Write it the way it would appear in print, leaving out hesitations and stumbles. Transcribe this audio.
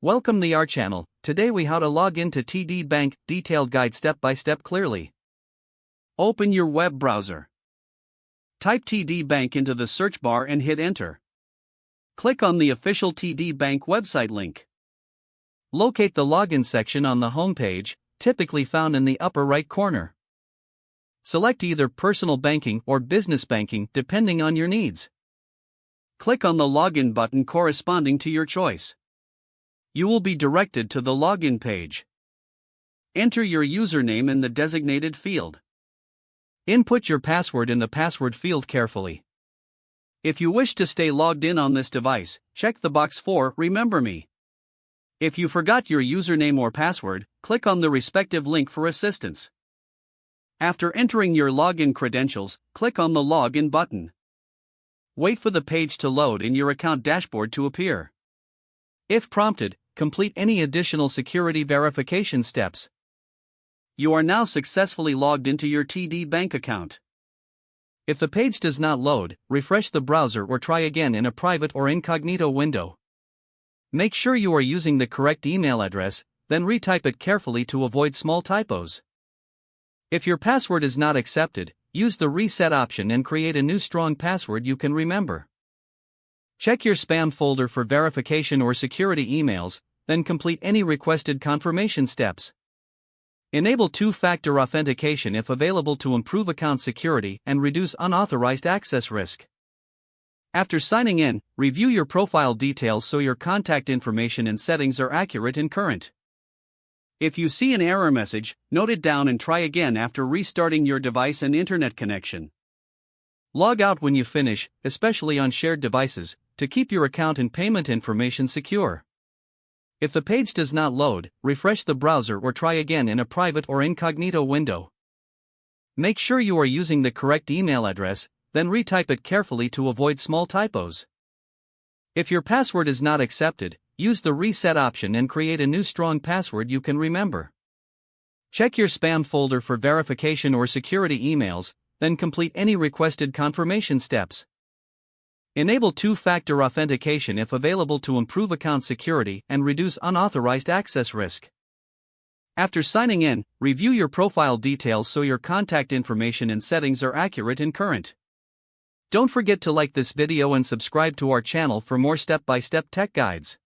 Welcome to our channel. Today we how to log into TD Bank, detailed guide step by step clearly. Open your web browser. Type TD Bank into the search bar and hit enter. Click on the official TD Bank website link. Locate the login section on the home page, typically found in the upper right corner. Select either personal banking or business banking depending on your needs. Click on the login button corresponding to your choice. You will be directed to the login page. Enter your username in the designated field. Input your password in the password field carefully. If you wish to stay logged in on this device, check the box for Remember Me. If you forgot your username or password, click on the respective link for assistance. After entering your login credentials, click on the Login button. Wait for the page to load and your account dashboard to appear. If prompted, complete any additional security verification steps. You are now successfully logged into your TD Bank account. If the page does not load, refresh the browser or try again in a private or incognito window. Make sure you are using the correct email address, then retype it carefully to avoid small typos. If your password is not accepted, use the reset option and create a new strong password you can remember. Check your spam folder for verification or security emails, then complete any requested confirmation steps. Enable two-factor authentication if available to improve account security and reduce unauthorized access risk. After signing in, review your profile details so your contact information and settings are accurate and current. If you see an error message, note it down and try again after restarting your device and internet connection. Log out when you finish, especially on shared devices, to keep your account and payment information secure. If the page does not load, refresh the browser or try again in a private or incognito window. Make sure you are using the correct email address, then retype it carefully to avoid small typos. If your password is not accepted, use the reset option and create a new strong password you can remember. Check your spam folder for verification or security emails, then complete any requested confirmation steps. Enable two-factor authentication if available to improve account security and reduce unauthorized access risk. After signing in, review your profile details so your contact information and settings are accurate and current. Don't forget to like this video and subscribe to our channel for more step-by-step tech guides.